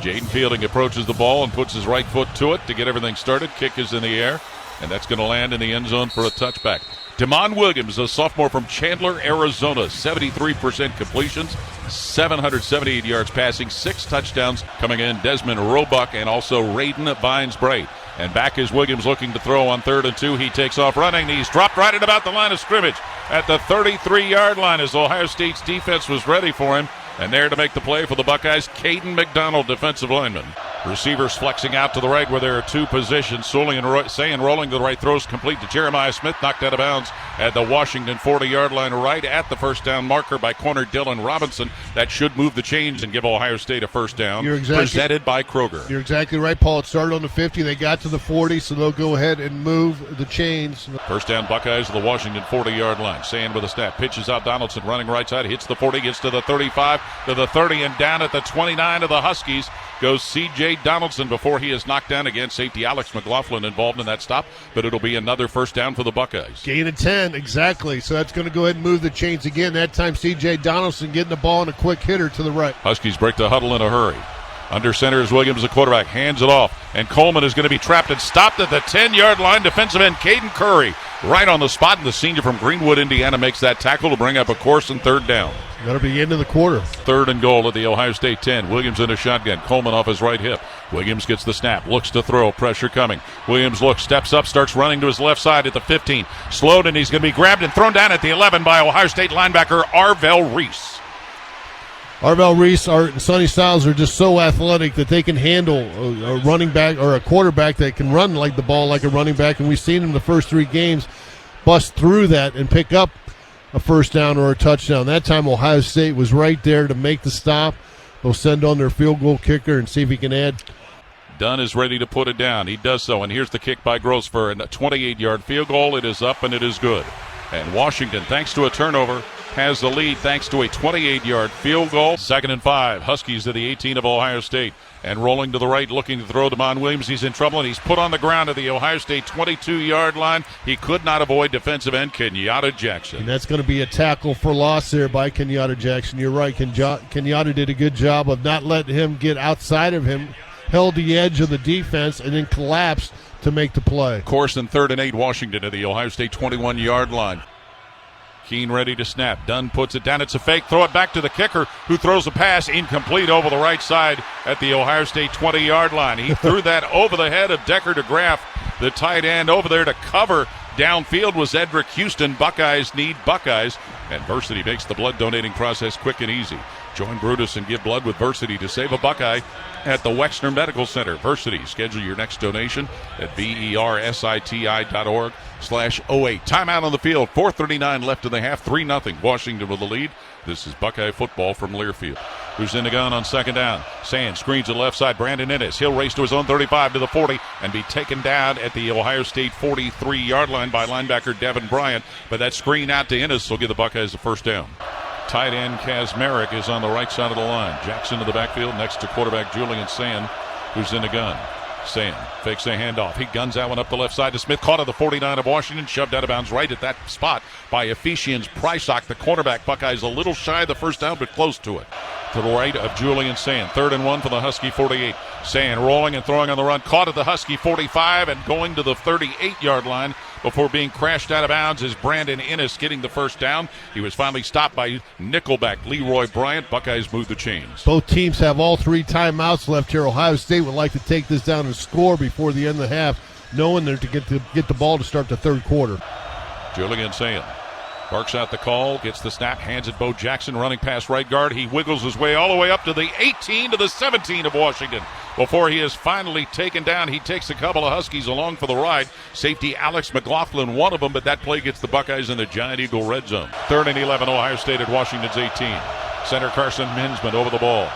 Jaden Fielding approaches the ball and puts his right foot to it to get everything started. Kick is in the air, and that's going to land in the end zone for a touchback. Damon Williams, a sophomore from Chandler, Arizona, 73% completions, 778 yards passing, 6 touchdowns coming in. Desmond Roebuck and also Raiden Bynes-Braid. And back is Williams looking to throw on 3rd and 2. He takes off running. He's dropped right at about the line of scrimmage at the 33-yard line as Ohio State's defense was ready for him. And there to make the play for the Buckeyes, Caden McDonald, defensive lineman. Receivers flexing out to the right where there are 2 positions. Sully and Sayin rolling to the right, throws complete to Jeremiah Smith, knocked out of bounds at the Washington 40-yard line, right at the first down marker by corner Dylan Robinson. That should move the chains and give Ohio State a first down. Presented by Kroger. You're exactly right, Paul. It started on the 50. They got to the 40, so they'll go ahead and move the chains. First down, Buckeyes at the Washington 40-yard line. Sayin with a snap, pitches out Donaldson, running right side, hits the 40, gets to the 35, to the 30, and down at the 29 of the Huskies goes C.J. Donaldson before he is knocked down again. Safety Alex McLaughlin involved in that stop, but it'll be another first down for the Buckeyes. Gain of 10, exactly. So that's going to go ahead and move the chains again. That time C.J. Donaldson getting the ball and a quick hitter to the right. Huskies break the huddle in a hurry. Under center is Williams, the quarterback, hands it off, and Coleman is going to be trapped and stopped at the 10-yard line. Defensive end Caden Curry right on the spot, and the senior from Greenwood, Indiana, makes that tackle to bring up a course and 3rd down. That'll be into the quarter. 3rd and goal at the Ohio State 10. Williams in a shotgun. Coleman off his right hip. Williams gets the snap. Looks to throw. Pressure coming. Williams looks, steps up, starts running to his left side at the 15. Slowed, and he's going to be grabbed and thrown down at the 11 by Ohio State linebacker Arvell Reese. Arvell Reese and Sonny Styles are just so athletic that they can handle a running back or a quarterback that can run like the ball like a running back, and we've seen him the first 3 games bust through that and pick up a first down or a touchdown. That time Ohio State was right there to make the stop. They'll send on their field goal kicker and see if he can add. Dunn is ready to put it down. He does so, and here's the kick by Gross for a 28-yard field goal. It is up, and it is good. And Washington, thanks to a turnover, has the lead thanks to a 28-yard field goal. 2nd and 5. Huskies to the 18 of Ohio State. And rolling to the right, looking to throw Damon Williams. He's in trouble, and he's put on the ground at the Ohio State 22-yard line. He could not avoid defensive end Kenyatta Jackson. And that's going to be a tackle for loss there by Kenyatta Jackson. You're right. Kenyatta did a good job of not letting him get outside of him, held the edge of the defense, and then collapsed to make the play. Course and 3rd and 8, Washington at the Ohio State 21-yard line. Keene ready to snap. Dunn puts it down. It's a fake. Throw it back to the kicker, who throws a pass incomplete over the right side at the Ohio State 20-yard line. He threw that over the head of Decker DeGraff, the tight end. Over there to cover downfield was Edric Houston. Buckeyes need Buckeyes, and Versity makes the blood donating process quick and easy. Join Brutus and give blood with Versity to save a Buckeye at the Wexner Medical Center. Versity. Schedule your next donation at bersiti.org/08. Timeout on the field. 4:39 left in the half. 3-0. Washington with the lead. This is Buckeye football from Learfield. Who's in the gun on 2nd down? Sand screens to the left side. Brandon Ennis. He'll race to his own 35 to the 40 and be taken down at the Ohio State 43-yard line by linebacker Devin Bryant. But that screen out to Ennis will give the Buckeyes the first down. Tight end Kaz Merrick is on the right side of the line. Jackson to the backfield next to quarterback Julian Sand, who's in the gun. Sand fakes a handoff. He guns that one up the left side to Smith. Caught at the 49 of Washington. Shoved out of bounds right at that spot by Ephesians Prysock, the cornerback. Buckeyes a little shy of the first down, but close to it. To the right of Julian Sand. 3rd and 1 for the Husky 48. Sand rolling and throwing on the run. Caught at the Husky 45 and going to the 38-yard line before being crashed out of bounds is Brandon Ennis getting the first down. He was finally stopped by nickelback Leroy Bryant. Buckeyes move the chains. Both teams have all 3 timeouts left here. Ohio State would like to take this down and score before the end of the half, knowing they're to get the ball to start the 3rd quarter. Julian Sand barks out the call, gets the snap, hands it Bo Jackson, running past right guard. He wiggles his way all the way up to the 18 to the 17 of Washington. Before he is finally taken down, he takes a couple of Huskies along for the ride. Safety Alex McLaughlin, one of them, but that play gets the Buckeyes in the Giant Eagle red zone. 3rd and 11, Ohio State at Washington's 18. Center Carson Minsman over the ball.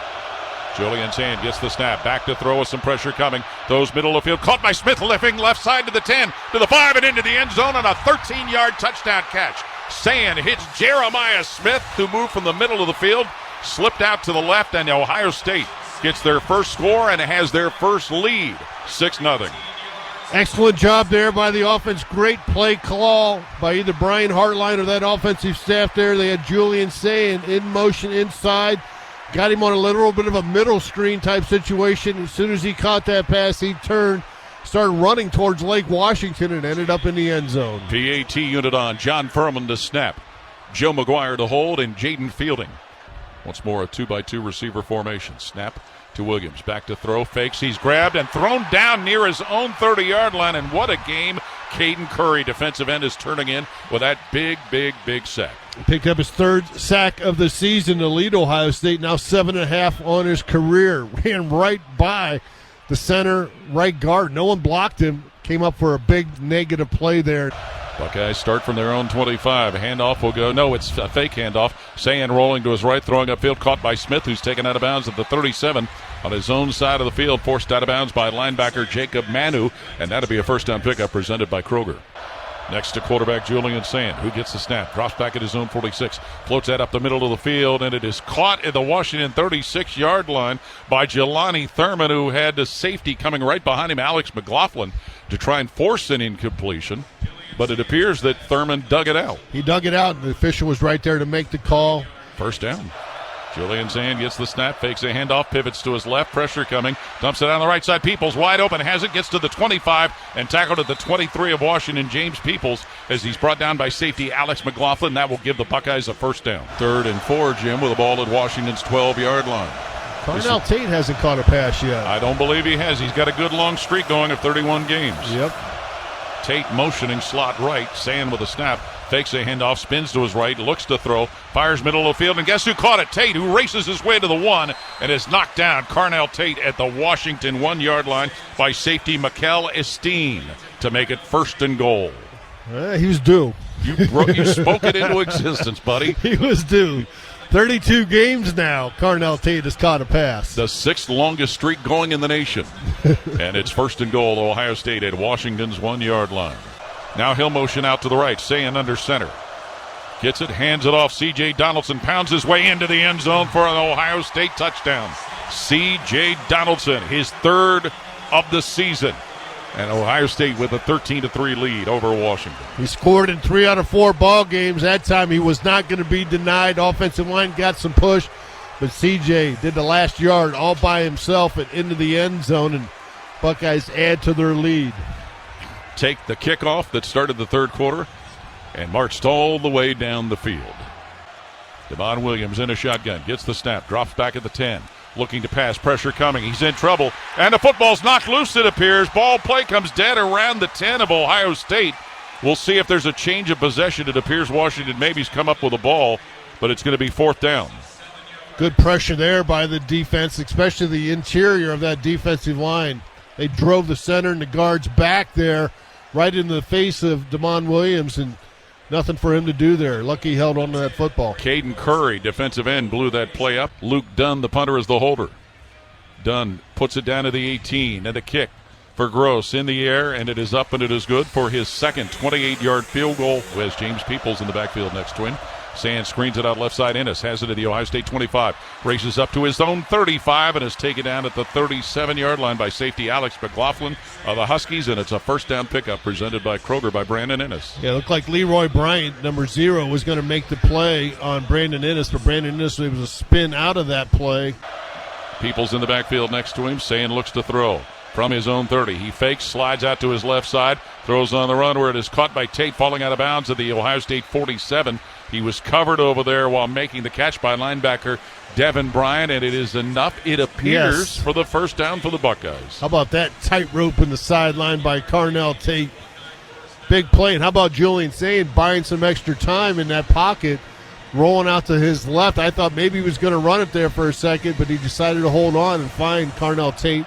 Julian Sand gets the snap, back to throw with some pressure coming. Throws middle of the field, caught by Smith, lifting left side to the 10, to the 5, and into the end zone on a 13-yard touchdown catch. Sand hits Jeremiah Smith, who moved from the middle of the field, slipped out to the left, and Ohio State gets their first score and has their first lead, 6-0. Excellent job there by the offense. Great play call by either Brian Hartline or that offensive staff there. They had Julian Sand in motion inside. got him on a little bit of a middle screen type situation. As soon as he caught that pass, he turned, started running towards Lake Washington, and ended up in the end zone. PAT unit on. John Furman to snap. Joe McGuire to hold, and Jaden Fielding. Once more, a 2-by-2 receiver formation. Snap to Williams. Back to throw. Fakes. He's grabbed and thrown down near his own 30-yard line. And what a game Caden Curry, defensive end, is turning in with that big sack. He picked up his third sack of the season to lead Ohio State. Now 7.5 on his career. Ran right by the center right guard. No one blocked him. Came up for a big negative play there. Buckeyes start from their own 25. A handoff will go. No, it's a fake handoff. Sayan rolling to his right, throwing upfield, caught by Smith, who's taken out of bounds at the 37 on his own side of the field, forced out of bounds by linebacker Jacob Manu, and that'll be a first down pickup presented by Kroger. Next to quarterback Julian Sand, who gets the snap, drops back at his own 46, floats that up the middle of the field, and it is caught at the Washington 36-yard line by Jelani Thurman, who had the safety coming right behind him, Alex McLaughlin, to try and force an incompletion. But it appears that Thurman dug it out. He dug it out, and the official was right there to make the call. First down. Julian Sand gets the snap, fakes a handoff, pivots to his left, pressure coming, dumps it on the right side. Peoples wide open, has it, gets to the 25, and tackled at the 23 of Washington. James Peoples, as he's brought down by safety Alex McLaughlin. That will give the Buckeyes a first down. 3rd and 4, Jim, with the ball at Washington's 12-yard line. Carnell Tate hasn't caught a pass yet. I don't believe he has. He's got a good long streak going of 31 games. Yep. Tate motioning slot right. Sand with a snap. Fakes a handoff, spins to his right, looks to throw, fires middle of the field, and guess who caught it? Tate, who races his way to the 1 and is knocked down. Carnell Tate at the Washington 1-yard line by safety Mikel Esteen to make it 1st and goal. He was due. You spoke it into existence, buddy. He was due. 32 games now, Carnell Tate has caught a pass. The 6th longest streak going in the nation. And it's 1st and goal, Ohio State at Washington's 1-yard line. Now he'll motion out to the right, Sayan under center. Gets it, hands it off. C.J. Donaldson pounds his way into the end zone for an Ohio State touchdown. C.J. Donaldson, his 3rd of the season. And Ohio State with a 13-3 lead over Washington. He scored in 3 out of 4 ball games. That time he was not going to be denied. Offensive line got some push, but C.J. did the last yard all by himself and into the end zone, and Buckeyes add to their lead. Take the kickoff that started the 3rd quarter and marched all the way down the field. Devon Williams in a shotgun, gets the snap, drops back at the 10, looking to pass, pressure coming, he's in trouble, and the football's knocked loose, it appears. Ball play comes dead around the 10 of Ohio State. We'll see if there's a change of possession. It appears Washington maybe's come up with a ball, but it's going to be 4th down. Good pressure there by the defense, especially the interior of that defensive line. They drove the center and the guards back there, right in the face of Devon Williams, and nothing for him to do there. Lucky he held on to that football. Caden Curry, defensive end, blew that play up. Luke Dunn, the punter, is the holder. Dunn puts it down to the 18, and a kick for Gross in the air, and it is up and it is good for his 2nd 28-yard field goal. As James Peoples in the backfield next to him. Sand screens it out left side. Ennis has it at the Ohio State 25. Races up to his own 35 and is taken down at the 37-yard line by safety Alex McLaughlin of the Huskies, and it's a first down pickup presented by Kroger by Brandon Ennis. Yeah, it looked like Leroy Bryant, number 0, was going to make the play on Brandon Ennis, but Brandon Ennis was a spin out of that play. Peoples in the backfield next to him. Sand looks to throw from his own 30. He fakes, slides out to his left side, throws on the run where it is caught by Tate, falling out of bounds at the Ohio State 47. He was covered over there while making the catch by linebacker Devin Bryant, and it is enough, it appears, for the first down for the Buckeyes. How about that tightrope in the sideline by Carnell Tate? Big play. And how about Julian Sand buying some extra time in that pocket, rolling out to his left? I thought maybe he was going to run it there for a second, but he decided to hold on and find Carnell Tate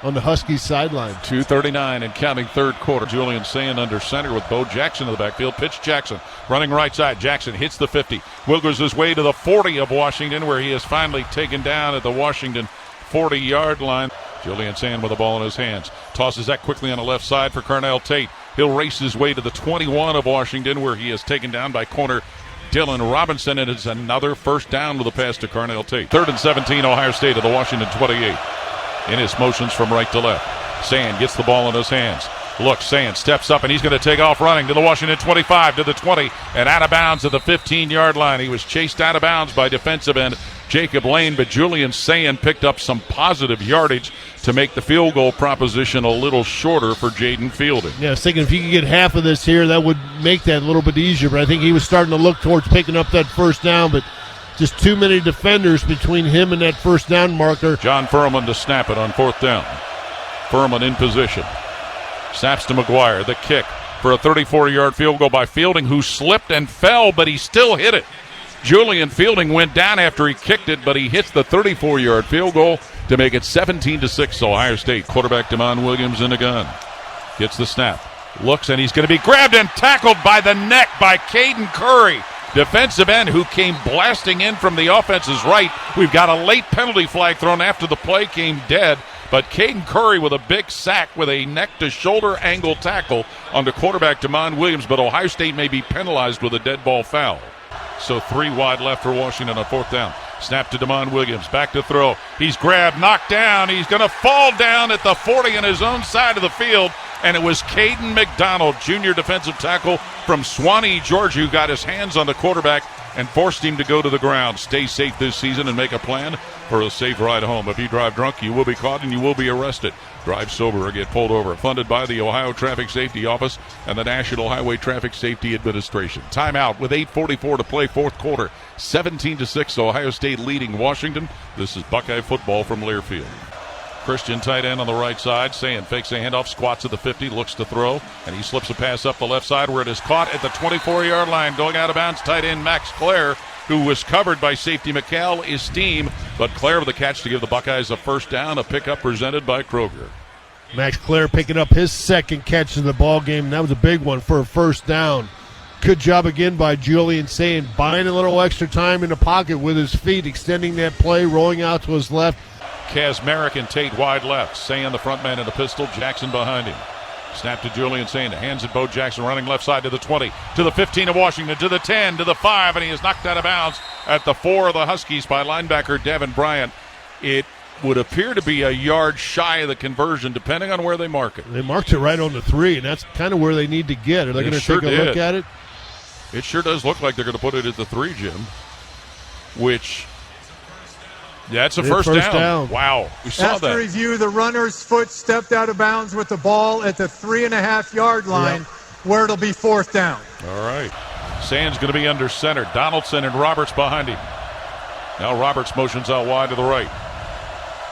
on the Huskies sideline. 2:39 and counting 3rd quarter. Julian Sand under center with Bo Jackson in the backfield. Pitch Jackson running right side. Jackson hits the 50. Wiggles his way to the 40 of Washington, where he is finally taken down at the Washington 40-yard line. Julian Sand with the ball in his hands. Tosses that quickly on the left side for Carnell Tate. He'll race his way to the 21 of Washington, where he is taken down by corner Dylan Robinson, and it's another first down with a pass to Carnell Tate. 3rd and 17, Ohio State at the Washington 28. Ennis motions from right to left. Sand gets the ball in his hands. Look, Sand steps up, and he's going to take off running to the Washington 25, to the 20, and out of bounds at the 15-yard line. He was chased out of bounds by defensive end Jacob Lane, but Julian Sayin picked up some positive yardage to make the field goal proposition a little shorter for Jaden Fielding. Yeah, I was thinking if you could get half of this here, that would make that a little bit easier, but I think he was starting to look towards picking up that first down, but just too many defenders between him and that first down marker. John Furman to snap it on 4th down. Furman in position. Snaps to McGuire. The kick for a 34-yard field goal by Fielding, who slipped and fell, but he still hit it. Julian Fielding went down after he kicked it, but he hits the 34-yard field goal to make it 17-6. Ohio State quarterback Damon Williams in the gun. Gets the snap. Looks, and he's going to be grabbed and tackled by the neck by Caden Curry, defensive end, who came blasting in from the offense's right. We've got a late penalty flag thrown after the play came dead. But Caden Curry with a big sack with a neck-to-shoulder angle tackle on the quarterback, Damon Williams. But Ohio State may be penalized with a dead ball foul. So 3 wide left for Washington on 4th down. Snap to Damon Williams. Back to throw. He's grabbed, knocked down. He's going to fall down at the 40 on his own side of the field. And it was Caden McDonald, junior defensive tackle from Suwanee, Georgia, who got his hands on the quarterback and forced him to go to the ground. Stay safe this season and make a plan for a safe ride home. If you drive drunk, you will be caught and you will be arrested. Drive sober or get pulled over. Funded by the Ohio Traffic Safety Office and the National Highway Traffic Safety Administration. Timeout with 8:44 to play, 4th quarter. 17-6, Ohio State leading Washington. This is Buckeye football from Learfield. Christian tight end on the right side. Sayin fakes a handoff, squats at the 50, looks to throw, and he slips a pass up the left side where it is caught at the 24-yard line. Going out of bounds, tight end Max Clare, who was covered by safety Mikal Esteem, but Clare with the catch to give the Buckeyes a first down, a pickup presented by Kroger. Max Clare picking up his second catch of the ball game, and that was a big one for a first down. Good job again by Julian Sayin, buying a little extra time in the pocket with his feet, extending that play, rolling out to his left. Kazmarek and Tate wide left. Sayin the front man in a pistol, Jackson behind him. Snap to Julian Sayin. Hands at Bo Jackson running left side to the 20, to the 15 of Washington, to the 10, to the 5, and he is knocked out of bounds at the 4 of the Huskies by linebacker Devin Bryant. It would appear to be a yard shy of the conversion, depending on where they mark it. They marked it right on the 3, and that's kind of where they need to get. Are they going to take a look at it? It sure does look like they're going to put it at the 3, Jim, which... yeah, it's a first down. Wow. We saw After that. review, the runner's foot stepped out of bounds with the ball at the 3.5-yard line, where it'll be 4th down. All right. Sand's going to be under center. Donaldson and Roberts behind him. Now Roberts motions out wide to the right.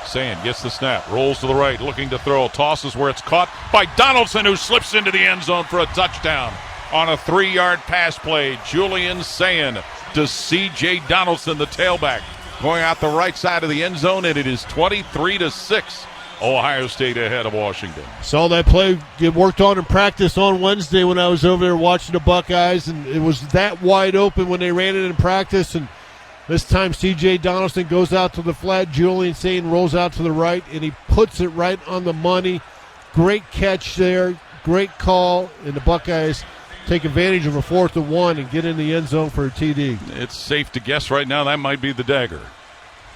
Sand gets the snap, rolls to the right, looking to throw. Tosses where it's caught by Donaldson, who slips into the end zone for a touchdown on a 3-yard pass play. Julian Sayin to C.J. Donaldson, the tailback, going out the right side of the end zone, and it is 23-6. Ohio State ahead of Washington. Saw that play get worked on in practice on Wednesday when I was over there watching the Buckeyes, and it was that wide open when they ran it in practice. And this time C.J. Donaldson goes out to the flat. Julian Sayin rolls out to the right, and he puts it right on the money. Great catch there. Great call, and the Buckeyes take advantage of a 4th and 1 and get in the end zone for a TD. It's safe to guess right now that might be the dagger.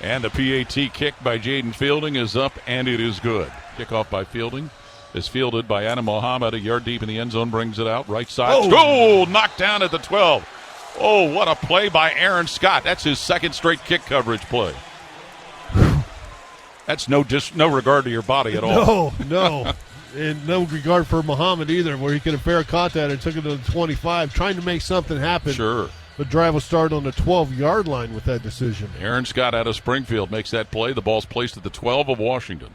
And the PAT kick by Jaden Fielding is up, and it is good. Kickoff by Fielding is fielded by Adam Mohammed. A yard deep in the end zone, brings it out. Right side. Oh, knocked down at the 12. Oh, what a play by Aaron Scott. That's his second straight kick coverage play. That's no regard to your body at all. No. And no regard for Muhammad either, where he could have fair caught that and took it to the 25, trying to make something happen. Sure. The drive will start on the 12-yard line with that decision. Aaron Scott out of Springfield makes that play. The ball's placed at the 12 of Washington.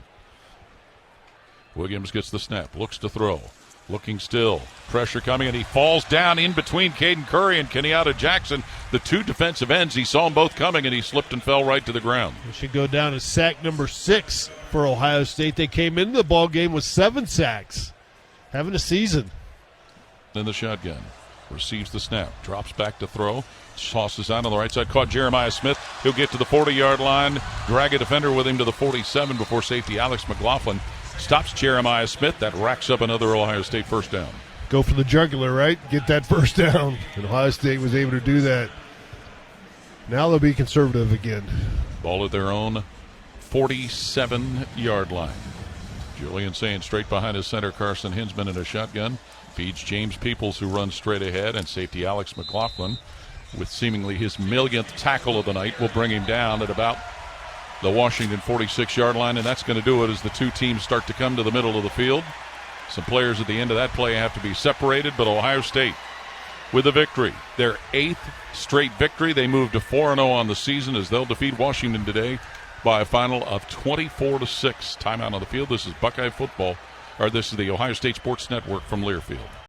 Williams gets the snap, looks to throw, looking still. Pressure coming, and he falls down in between Caden Curry and Kenyatta Jackson, the 2 defensive ends. He saw them both coming, and he slipped and fell right to the ground. It should go down as sack number 6 for Ohio State. They came into the ball game with 7 sacks, having a season. Then the shotgun. Receives the snap, drops back to throw, tosses out on the right side, caught Jeremiah Smith. He'll get to the 40-yard line, drag a defender with him to the 47 before safety Alex McLaughlin stops Jeremiah Smith. That racks up another Ohio State first down. Go for the jugular, right? Get that first down. And Ohio State was able to do that. Now they'll be conservative again. Ball at their own 47-yard line. Julian Sayin straight behind his center, Carson Hinsman in a shotgun. Feeds James Peoples, who runs straight ahead, and safety Alex McLaughlin with seemingly his millionth tackle of the night, will bring him down at about the Washington 46-yard line, and that's going to do it as the two teams start to come to the middle of the field. Some players at the end of that play have to be separated, but Ohio State with a victory. Their 8th straight victory. They move to 4-0 on the season as they'll defeat Washington today by a final of 24-6. Timeout on the field. This is Buckeye football, or this is the Ohio State Sports Network from Learfield.